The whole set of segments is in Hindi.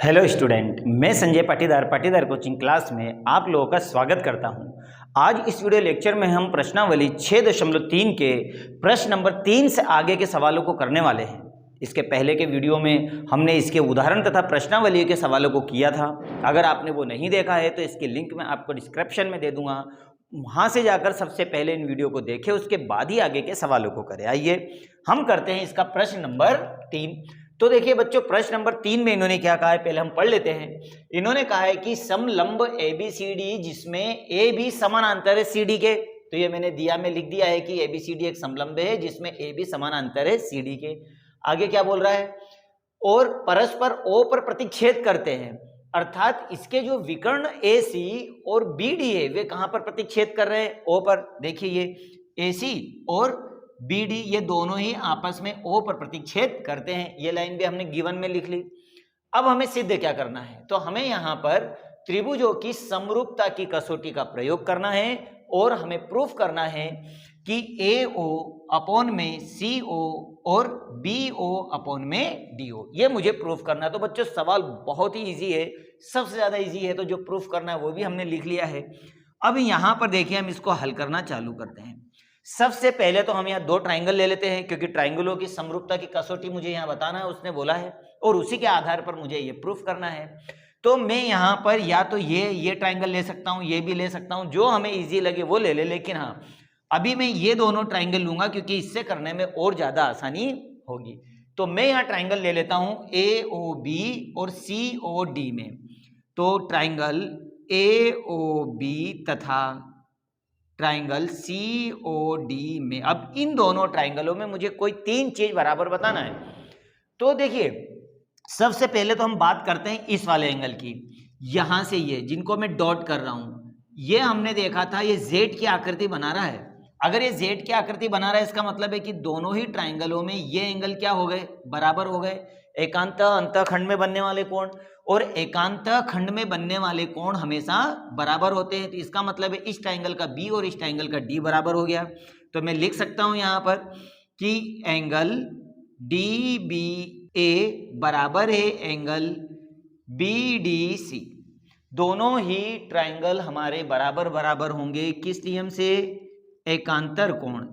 हेलो स्टूडेंट, मैं संजय पाटीदार कोचिंग क्लास में आप लोगों का स्वागत करता हूं। आज इस वीडियो लेक्चर में हम प्रश्नावली 6.3 के प्रश्न नंबर 3 से आगे के सवालों को करने वाले हैं। इसके पहले के वीडियो में हमने इसके उदाहरण तथा प्रश्नावली के सवालों को किया था। अगर आपने वो नहीं देखा है तो इसके लिंक मैं आपको डिस्क्रिप्शन में दे दूंगा, वहाँ से जाकर सबसे पहले इन वीडियो को देखें, उसके बाद ही आगे के सवालों को करें। आइए हम करते हैं इसका प्रश्न नंबर 3। तो देखिए बच्चों, प्रश्न नंबर 3 में इन्होंने क्या कहा है पहले हम पढ़ लेते हैं। इन्होंने कहा है कि समलंब ABCD जिसमें AB समानांतर है CD के। तो ये मैंने दिया में लिख दिया है कि ABCD एक समलंब है जिसमें AB समानांतर है CD के। आगे क्या बोल रहा है, और परस्पर O पर प्रतिच्छेद करते हैं, अर्थात इसके जो विकर्ण AC और BD है वे कहां पर प्रतिच्छेद कर रहे हैं, O पर। देखिए ये AC और BD ये दोनों ही आपस में O पर प्रतिच्छेद करते हैं। ये लाइन भी हमने गिवन में लिख ली। अब हमें सिद्ध क्या करना है, तो हमें यहाँ पर त्रिभुजों की समरूपता की कसौटी का प्रयोग करना है और हमें प्रूफ करना है कि AO अपॉन में CO और BO अपॉन में DO, ये मुझे प्रूफ करना है। तो बच्चों सवाल बहुत ही इजी है, सबसे ज्यादा इजी है, तो जो प्रूफ करना है वो भी हमने लिख लिया है। अब यहाँ पर देखिए हम इसको हल करना चालू करते हैं। सबसे पहले तो हम यहाँ दो ट्राइंगल ले लेते हैं, क्योंकि ट्राइंगलों की समरूपता की कसौटी मुझे यहाँ बताना है, उसने बोला है, और उसी के आधार पर मुझे ये प्रूफ करना है। तो मैं यहाँ पर या तो ये ट्राइंगल ले सकता हूँ, ये भी ले सकता हूँ, जो हमें इजी लगे वो ले ले। लेकिन हाँ, अभी मैं ये दोनों ट्राइंगल लूंगा क्योंकि इससे करने में और ज्यादा आसानी होगी। तो मैं यहाँ ट्राइंगल ले लेता हूँ AOB और COD में। तो ट्राइंगल AOB तथा ट्राइंगल COD में, अब इन दोनों ट्राइंगलों में मुझे कोई तीन चीज बराबर बताना है। तो देखिए सबसे पहले तो हम बात करते हैं इस वाले एंगल की। यहां से ये जिनको मैं डॉट कर रहा हूं, ये हमने देखा था ये Z की आकृति बना रहा है। अगर ये Z की आकृति बना रहा है, इसका मतलब है कि दोनों ही ट्राइंगलों में ये एंगल क्या हो गए, बराबर हो गए। एकांत अंतःखंड में बनने वाले कोण और एकांत खंड में बनने वाले कोण हमेशा बराबर होते हैं। तो इसका मतलब है इस ट्राइंगल का B और इस ट्राइंगल का D बराबर हो गया। तो मैं लिख सकता हूं यहां पर कि एंगल DBA बराबर है एंगल BDC। दोनों ही ट्राइंगल हमारे बराबर बराबर होंगे, किस नियम से, एकांतर कोण,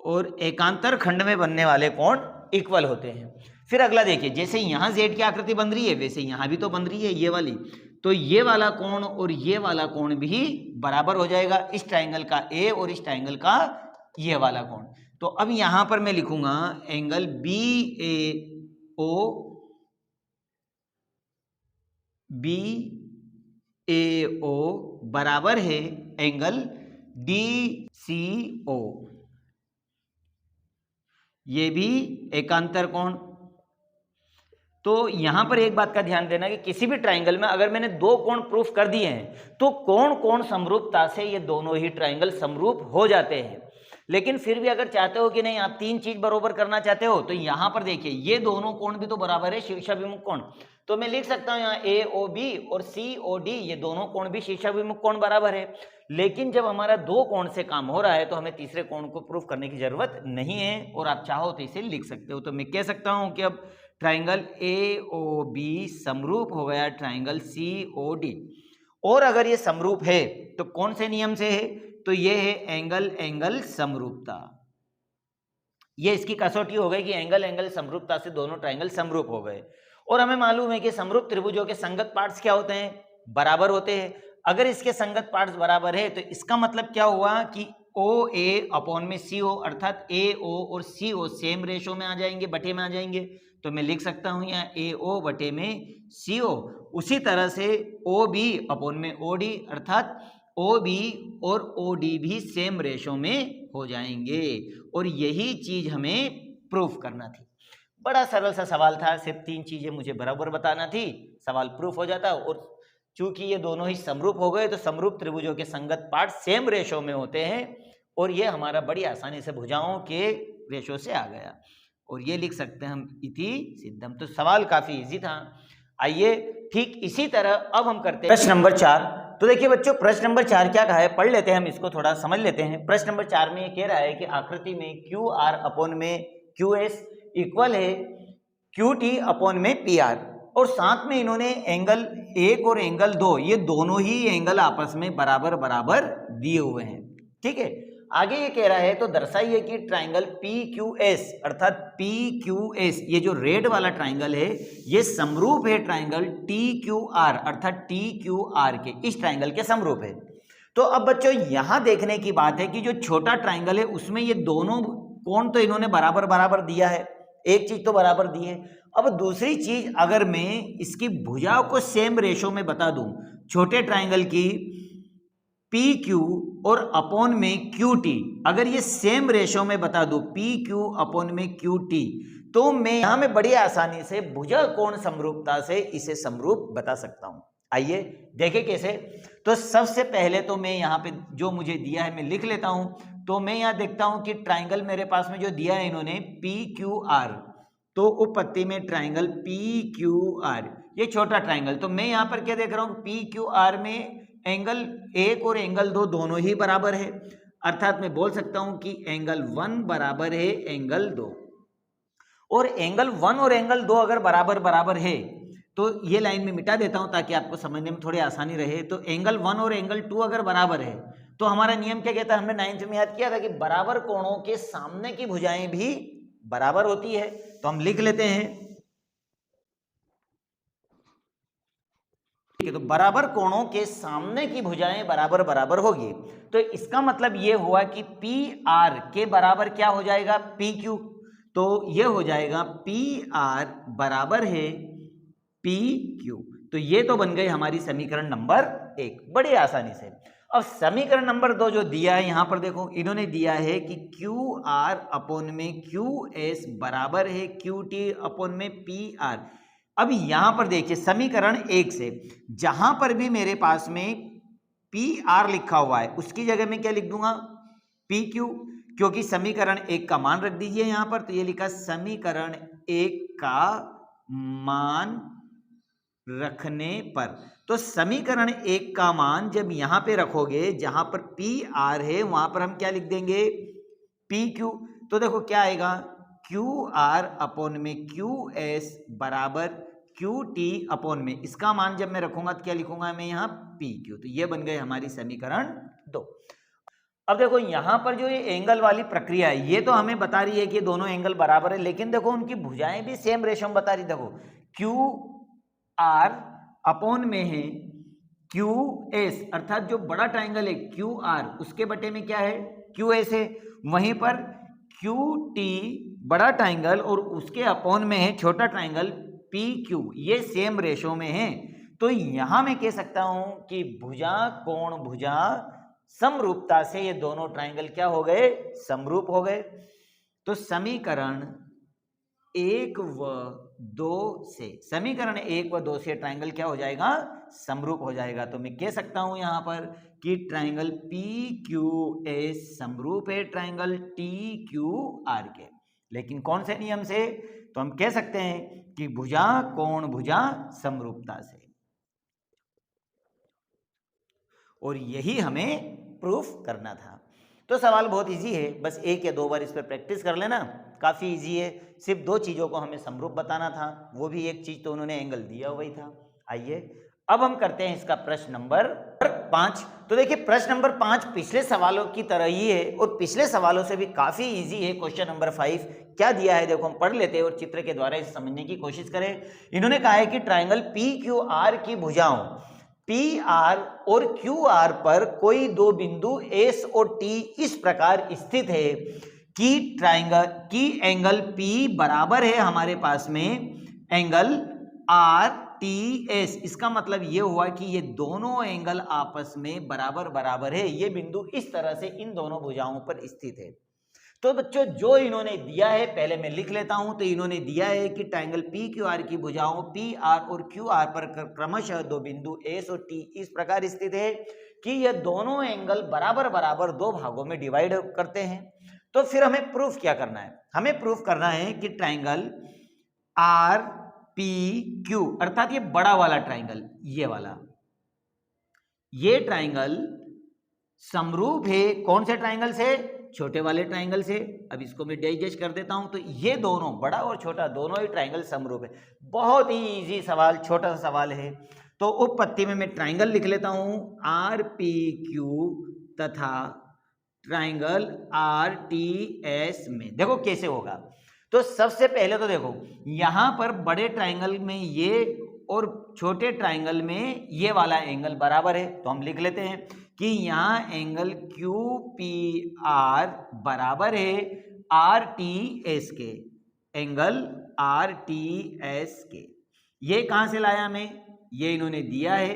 और एकांतर खंड में बनने वाले कोण इक्वल होते हैं। फिर अगला देखिए, जैसे यहां Z की आकृति बन रही है वैसे यहां भी तो बन रही है ये वाली। तो ये वाला कोण और ये वाला कोण भी बराबर हो जाएगा, इस ट्राइंगल का A और इस ट्राइंगल का ये वाला कोण। तो अब यहां पर मैं लिखूंगा एंगल BAO बराबर है एंगल DCO, ये भी एकांतर कोण। तो यहां पर एक बात का ध्यान देना कि किसी भी ट्राइंगल में अगर मैंने दो कोण प्रूफ कर दिए हैं तो कोण समरूपता से ये दोनों ही ट्राइंगल समरूप हो जाते हैं। लेकिन फिर भी अगर चाहते हो कि नहीं आप तीन चीज बराबर करना चाहते हो, तो यहां पर देखिए ये दोनों कोण भी तो बराबर है, शीर्षाभिमुख कोण। तो मैं लिख सकता हूं यहाँ AOB और COD, ये दोनों कोण भी शीर्षाभिमुख कोण बराबर है। लेकिन जब हमारा दो कोण से काम हो रहा है तो हमें तीसरे कोण को प्रूफ करने की जरूरत नहीं है, और आप चाहो तो इसे लिख सकते हो। तो मैं कह सकता हूं कि अब ट्राइंगल AOB समरूप हो गया ट्राइंगल COD। और अगर ये समरूप है तो कौन से नियम से है, तो ये है एंगल समरूपता। ये इसकी कसौटी हो गई कि एंगल समरूपता से दोनों ट्राइंगल समरूप हो गए। और हमें मालूम है कि समरूप त्रिभुजों के संगत पार्ट्स क्या होते हैं, बराबर होते हैं। अगर इसके संगत पार्ट्स बराबर है तो इसका मतलब क्या हुआ कि OA अपॉन में CO, अर्थात AO और CO सेम रेशो में आ जाएंगे, बटे में आ जाएंगे। तो मैं लिख सकता हूं यहाँ AO बटे में CO। उसी तरह से OB अपॉन में OD, अर्थात OB और OD भी सेम रेशो में हो जाएंगे। और यही चीज हमें प्रूफ करना थी। बड़ा सरल सा सवाल था, सिर्फ तीन चीजें मुझे बराबर बताना थी, सवाल प्रूफ हो जाता। और चूंकि ये दोनों ही समरूप हो गए तो समरूप त्रिभुजों के संगत पार्ट सेम रेशो में होते हैं, और ये हमारा बड़ी आसानी से भुजाओं के रेशो से आ गया। और ये लिख सकते हैं हम इति सिद्धम। तो सवाल काफी इजी था। आइए ठीक इसी तरह अब हम करते हैं प्रश्न नंबर 4। तो देखिए बच्चों, प्रश्न नंबर 4 क्या कहा है, पढ़ लेते हैं हम इसको, थोड़ा समझ लेते हैं। प्रश्न नंबर 4 में ये कह रहा है कि आकृति में QR अपॉन में QS इक्वल है क्यू टी अपॉन में पी आर, और साथ में इन्होंने एंगल 1 और एंगल 2 ये दोनों ही एंगल आपस में बराबर बराबर दिए हुए हैं। ठीक है, आगे ये कह रहा है तो दर्शाइए कि ट्राइंगल पी क्यू एस अर्थात पी क्यू एस ये जो रेड वाला ट्राइंगल है ये समरूप है ट्राइंगल टी क्यू आर अर्थात टी क्यू आर के, इस ट्राइंगल के समरूप है। तो अब बच्चों यहां देखने की बात है कि जो छोटा ट्राइंगल है उसमें ये दोनों कोण तो इन्होंने बराबर बराबर दिया है, एक चीज तो बराबर दी है। अब दूसरी चीज अगर मैं इसकी भुजाओं को सेम रेशो में बता दूं, छोटे ट्राइंगल की पी क्यू और अपॉन में क्यू टी अगर ये सेम रेशो में बता दूं पी क्यू अपॉन में क्यू टी, तो मैं यहां में बड़ी आसानी से भुजा कोण समरूपता से इसे समरूप बता सकता हूं। आइए देखें कैसे। तो सबसे पहले तो मैं यहाँ पे जो मुझे दिया है मैं लिख लेता हूं। तो मैं यहाँ देखता हूं कि ट्राइंगल मेरे पास में जो दिया है इन्होंने पी क्यू आर, तो उपपत्ति में ट्राइंगल पी क्यू आर ये छोटा ट्राइंगल, तो मैं यहाँ पर क्या देख रहा हूँ पी क्यू आर में एंगल 1 और एंगल 2 दोनों ही बराबर है, अर्थात मैं बोल सकता हूं कि एंगल 1 बराबर है एंगल 2, और एंगल 1 और एंगल 2 अगर बराबर बराबर है तो ये लाइन में मिटा देता हूं ताकि आपको समझने में थोड़ी आसानी रहे। तो एंगल 1 और एंगल 2 अगर बराबर है तो हमारा नियम क्या कहता है, हमने 9th में याद किया था कि बराबर कोणों के सामने की भुजाएं भी बराबर होती है। तो हम लिख लेते हैं, तो बराबर कोणों के सामने की भुजाएं बराबर बराबर होगी। तो इसका मतलब ये हुआ कि पी आर के बराबर क्या हो जाएगा पी क्यू, तो ये हो जाएगा पी आर बराबर है पी क्यू। तो ये तो बन गई हमारी समीकरण नंबर 1 बड़ी आसानी से। अब समीकरण नंबर 2 जो दिया है यहां पर देखो, इन्होंने दिया है कि क्यू आर अपॉन में क्यू एस बराबर है क्यू टी अपॉन में पी आर। अब यहां पर देखिए समीकरण 1 से जहां पर भी मेरे पास में पी आर लिखा हुआ है उसकी जगह में क्या लिख दूंगा पी क्यू, क्योंकि समीकरण 1 का मान रख दीजिए यहां पर। तो ये लिखा समीकरण 1 का मान रखने पर, तो समीकरण 1 का मान जब यहां पे रखोगे जहां पर पी आर है वहां पर हम क्या लिख देंगे पी क्यू। तो देखो क्या आएगा क्यू आर अपॉन में क्यू एस बराबर क्यू टी अपॉन में, इसका मान जब मैं रखूंगा तो क्या लिखूंगा मैं यहाँ पी क्यू। तो ये बन गई हमारी समीकरण 2। अब देखो यहां पर जो ये एंगल वाली प्रक्रिया है ये तो हमें बता रही है कि दोनों एंगल बराबर है, लेकिन देखो उनकी भुजाएं भी सेम रेशो में बता रही। देखो क्यू आर अपॉन में है क्यू एस अर्थात जो बड़ा ट्राइंगल है क्यू आर उसके बटे में क्या है क्यू एस है, वहीं पर क्यू टी बड़ा ट्राइंगल और उसके अपॉन में है छोटा ट्राइंगल पी क्यू, ये सेम रेशो में है। तो यहां मैं कह सकता हूं कि भुजा कोण भुजा समरूपता से ये दोनों ट्राइंगल क्या हो गए समरूप हो गए। तो समीकरण 1 व 2 से समीकरण 1 व 2 से ट्राइंगल क्या हो जाएगा समरूप हो जाएगा। तो मैं कह सकता हूं यहां पर कि ट्राइंगल पी क्यू एस समरूप है ट्राइंगल टी क्यू आर के, लेकिन कौन से नियम से, तो हम कह सकते हैं कि भुजा कोण भुजा समरूपता से, और यही हमें प्रूफ करना था। तो सवाल बहुत इजी है, बस 1 या 2 बार इस पर प्रैक्टिस कर लेना, काफ़ी इजी है। सिर्फ 2 चीज़ों को हमें समरूप बताना था, वो भी एक चीज़ तो उन्होंने एंगल दिया हुआ ही था। आइए अब हम करते हैं इसका प्रश्न नंबर 5। तो देखिए प्रश्न नंबर 5 पिछले सवालों की तरह ही है और पिछले सवालों से भी काफ़ी इजी है। क्वेश्चन नंबर 5 क्या दिया है देखो, हम पढ़ लेते हैं और चित्र के द्वारा इसे समझने की कोशिश करें। इन्होंने कहा है कि ट्राइंगल पी क्यू आर की भुजाओं पी आर और क्यू आर पर कोई 2 बिंदु एस और टी इस प्रकार स्थित है कि ट्राइंगल की एंगल पी बराबर है हमारे पास में एंगल आर टी एस। इसका मतलब ये हुआ कि ये दोनों एंगल आपस में बराबर बराबर है, ये बिंदु इस तरह से इन दोनों भुजाओं पर स्थित है। तो बच्चों जो इन्होंने दिया है पहले मैं लिख लेता हूं। तो इन्होंने दिया है कि ट्राइंगल पी क्यू आर की भुजाओं पी आर और क्यू आर पर क्रमशः 2 बिंदु एस और टी इस प्रकार स्थित है कि ये दोनों एंगल बराबर बराबर 2 भागों में डिवाइड करते हैं। तो फिर हमें प्रूफ क्या करना है, हमें प्रूफ करना है कि ट्राइंगल आर पी क्यू अर्थात ये बड़ा वाला ट्राइंगल ये वाला, ये ट्राइंगल समरूप है कौन से ट्राइंगल से छोटे वाले ट्राइंगल से। अब इसको मैं डाइजेस्ट कर देता हूं, तो ये दोनों, बड़ा और छोटा दोनों ही ट्राइंगल समरूप है। बहुत ही इजी सवाल, छोटा सा सवाल है। तो उपपत्ति में मैं ट्राइंगल लिख लेता हूं, आर पी क्यू तथा ट्राइंगल आर टी एस में। देखो कैसे होगा। तो सबसे पहले तो देखो, यहां पर बड़े ट्राइंगल में ये और छोटे ट्राइंगल में ये वाला एंगल बराबर है, तो हम लिख लेते हैं कि यहाँ एंगल क्यू पी आर बराबर है आर टी एस के, एंगल आर टी एस के। ये कहाँ से लाया मैं, ये इन्होंने दिया है,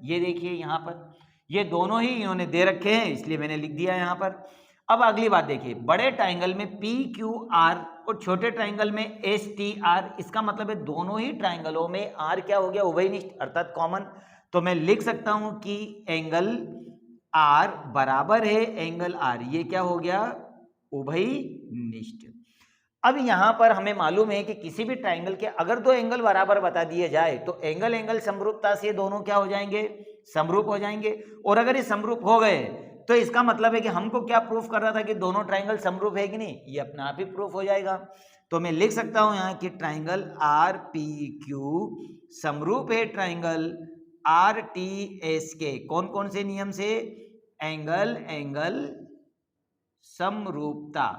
ये देखिए यहाँ पर ये दोनों ही इन्होंने दे रखे हैं, इसलिए मैंने लिख दिया यहाँ पर। अब अगली बात देखिए, बड़े ट्राइंगल में पी क्यू आर और छोटे ट्राइंगल में एस टी आर, इसका मतलब है दोनों ही ट्राइंगलों में आर क्या हो गया, उभयनिष्ठ अर्थात कॉमन। तो मैं लिख सकता हूं कि एंगल आर बराबर है एंगल आर, ये क्या हो गया, उभयनिष्ठ। अब यहां पर हमें मालूम है कि किसी भी ट्राइंगल के अगर दो एंगल बराबर बता दिए जाए तो एंगल एंगल समरूपता से दोनों क्या हो जाएंगे, समरूप हो जाएंगे। और अगर ये समरूप हो गए तो इसका मतलब है कि हमको क्या प्रूफ कर रहा था कि दोनों ट्राइंगल समरूप है कि नहीं, ये अपने आप ही प्रूफ हो जाएगा। तो मैं लिख सकता हूं यहां कि ट्राइंगल आर पी क्यू समरूप है ट्राइंगल आर टी एस के। कौन कौन से नियम से, एंगल एंगल समरूपता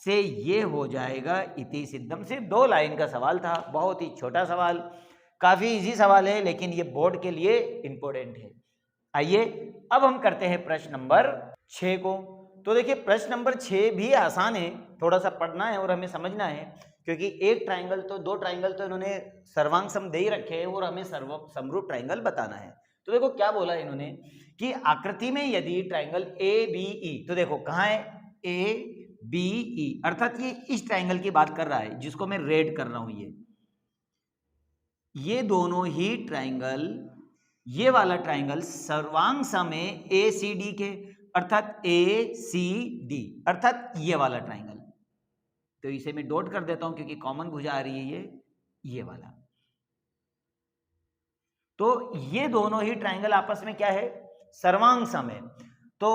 से ये हो जाएगा इति सिद्धम। सिर्फ 2 लाइन का सवाल था, बहुत ही छोटा सवाल, काफी इजी सवाल है, लेकिन ये बोर्ड के लिए इंपॉर्टेंट है। आइए अब हम करते हैं प्रश्न नंबर 6 को। तो देखिए प्रश्न नंबर 6 भी आसान है, थोड़ा सा पढ़ना है और हमें समझना है, क्योंकि एक ट्राइंगल तो, 2 ट्राइंगल तो इन्होंने सर्वांग सम दे ही रखे हैं और हमें समरूप ट्राइंगल बताना है। तो देखो क्या बोला इन्होंने कि आकृति में यदि ट्राइंगल ए बी ई, तो देखो कहाँ है ए बी ई, अर्थात ये इस ट्राइंगल की बात कर रहा है जिसको मैं रेड कर रहा हूं। ये दोनों ही ट्राइंगल, ये वाला ट्राइंगल सर्वांग सम है ए सी डी के, अर्थात ए सी डी, अर्थात ये वाला ट्राइंगल। तो इसे मैं डॉट कर देता हूं क्योंकि कॉमन भुजा आ रही है ये वाला। तो ये दोनों ही ट्राइंगल आपस में क्या है, सर्वांग सम है। तो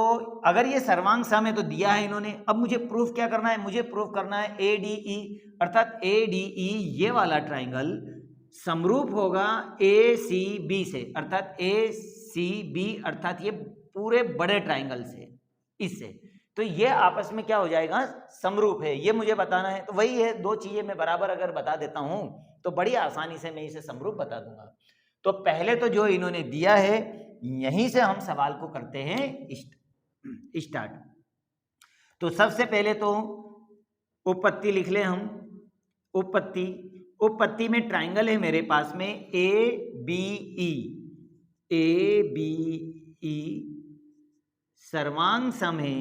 अगर ये सर्वांग सम है तो दिया है इन्होंने, अब मुझे प्रूफ क्या करना है, मुझे प्रूफ करना है ए डी ई, अर्थात ए डी ई ये वाला ट्राइंगल समरूप होगा ए सी बी से, अर्थात ए सी बी, अर्थात ये पूरे बड़े ट्राइंगल से, इससे। तो ये आपस में क्या हो जाएगा, समरूप है, ये मुझे बताना है। तो वही है, 2 चीजें मैं बराबर अगर बता देता हूं तो बड़ी आसानी से मैं इसे समरूप बता दूंगा। तो पहले तो जो इन्होंने दिया है यहीं से हम सवाल को करते हैं स्टार्ट। तो सबसे पहले तो उपपत्ति लिख लें हम। उपपत्ति में ट्राइंगल है मेरे पास में ए बी ई सर्वांग सम है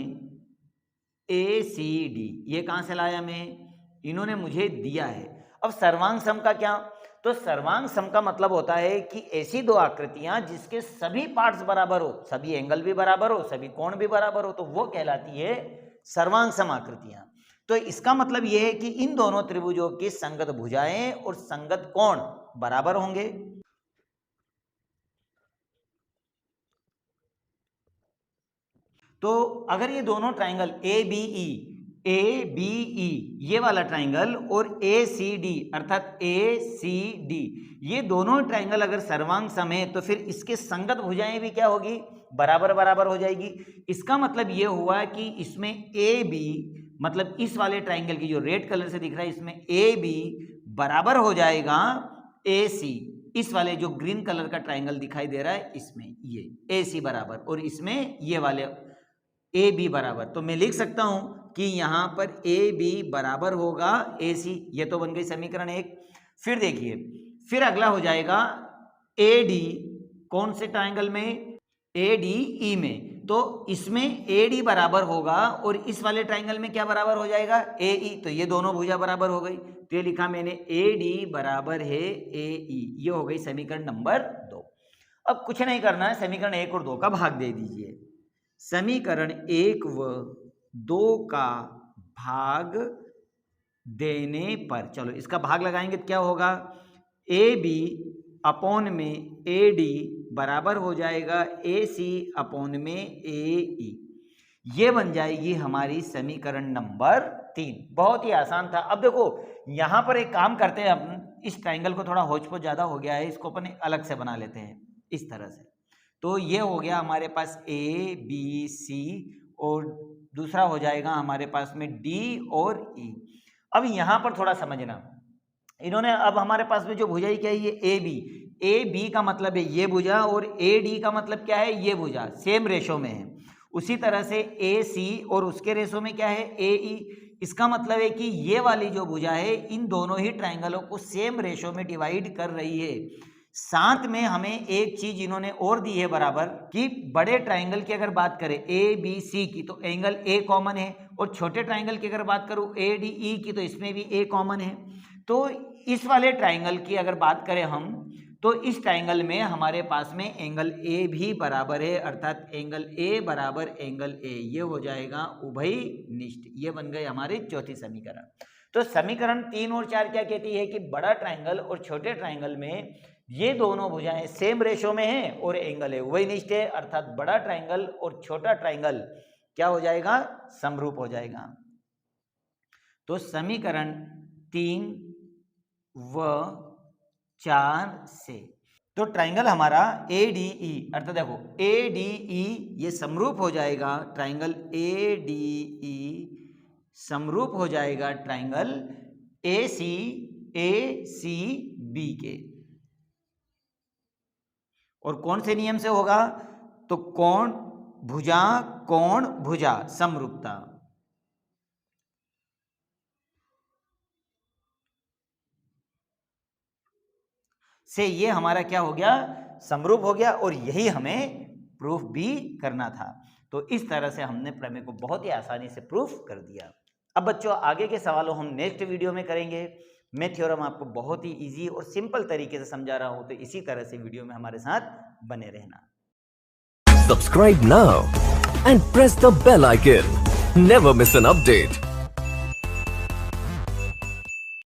ए सी डी। ये कहां से लाया मैं, इन्होंने मुझे दिया है। अब सर्वांग सम का क्या, तो सर्वांग सम का मतलब होता है कि ऐसी 2 आकृतियां जिसके सभी पार्ट्स बराबर हो, सभी एंगल भी बराबर हो, सभी कोण भी बराबर हो, तो वो कहलाती है सर्वांग सम आकृतियां। तो इसका मतलब यह है कि इन दोनों त्रिभुजों की संगत भुजाएं और संगत कोण बराबर होंगे। तो अगर ये दोनों ट्राइंगल ए बी ई ये वाला ट्राइंगल और ए सी डी अर्थात ए सी डी, ये दोनों ट्राइंगल अगर सर्वांग सम है तो फिर इसके संगत भुजाएं भी क्या होगी, बराबर बराबर हो जाएगी। इसका मतलब ये हुआ कि इसमें ए बी, मतलब इस वाले ट्राइंगल की जो रेड कलर से दिख रहा है, इसमें ए बी बराबर हो जाएगा ए सी। इस वाले जो ग्रीन कलर का ट्राइंगल दिखाई दे रहा है इसमें ये ए सी बराबर, और इसमें ये वाले ए बी बराबर। तो मैं लिख सकता हूं कि यहां पर ए बी बराबर होगा ए सी। ये तो बन गई समीकरण 1। फिर देखिए, फिर अगला हो जाएगा ए डी, कौन से ट्राइंगल में, ए डी ई में। तो इसमें ए डी बराबर होगा और इस वाले ट्राइंगल में क्या बराबर हो जाएगा, ए ई। तो ये दोनों भुजा बराबर हो गई, तो ये लिखा मैंने ए डी बराबर है ए ई। ये हो गई समीकरण नंबर 2। अब कुछ नहीं करना है, समीकरण 1 और 2 का भाग दे दीजिए। समीकरण 1 व 2 का भाग देने पर, चलो इसका भाग लगाएंगे तो क्या होगा, ए बी अपॉन में ए डी बराबर हो जाएगा ए सी अपॉन में ए ई। ये बन जाएगी हमारी समीकरण नंबर 3। बहुत ही आसान था। अब देखो यहां पर एक काम करते हैं, अपन इस ट्राइंगल को थोड़ा होच पोच ज्यादा हो गया है, इसको अपन अलग से बना लेते हैं इस तरह से। तो ये हो गया हमारे पास A B C और दूसरा हो जाएगा हमारे पास में D और E। अब यहां पर थोड़ा समझना, इन्होंने अब हमारे पास में जो भुजाई क्या है, ये ए बी का मतलब है ये भुजा, और ए डी का मतलब क्या है, ये भुजा, सेम रेशो में है। उसी तरह से ए सी और उसके रेशो में क्या है, ए ई। इसका मतलब है कि ये वाली जो भुजा है इन दोनों ही ट्राइंगलों को सेम रेशो में डिवाइड कर रही है। साथ में हमें एक चीज इन्होंने और दी है बराबर, कि बड़े ट्राइंगल की अगर बात करें ए बी सी की तो एंगल ए कॉमन है, और छोटे ट्राइंगल की अगर बात करूं ए डी ई की तो इसमें भी ए कॉमन है। तो इस वाले ट्राइंगल की अगर बात करें हम, तो इस ट्राइंगल में हमारे पास में एंगल ए भी बराबर है, अर्थात एंगल ए बराबर एंगल ए, ये हो जाएगा उभयनिष्ठ। ये बन गई हमारी चौथी समीकरण। तो समीकरण 3 और 4 क्या कहती है कि बड़ा ट्राइंगल और छोटे ट्राइंगल में ये दोनों भुजाएं सेम रेशो में हैं और एंगल है उभयनिष्ठ है, अर्थात बड़ा ट्राइंगल और छोटा ट्राइंगल क्या हो जाएगा, समरूप हो जाएगा। तो समीकरण 3 व 4 से तो ट्राइंगल हमारा ADE, अर्थात देखो ADE ये समरूप हो जाएगा, ट्राइंगल ADE समरूप हो जाएगा ट्राइंगल ACB के। और कौन से नियम से होगा, तो कोण भुजा समरूपता। से ये हमारा क्या हो गया, समरूप हो गया, और यही हमें प्रूफ भी करना था। तो इस तरह से हमने प्रमेय को बहुत ही आसानी से प्रूफ कर दिया। अब बच्चों आगे के सवालों हम नेक्स्ट वीडियो में करेंगे। मैं थ्योरम आपको बहुत ही इजी और सिंपल तरीके से समझा रहा हूं, तो इसी तरह से वीडियो में हमारे साथ बने रहना। Subscribe now and press the bell icon. Never miss an update.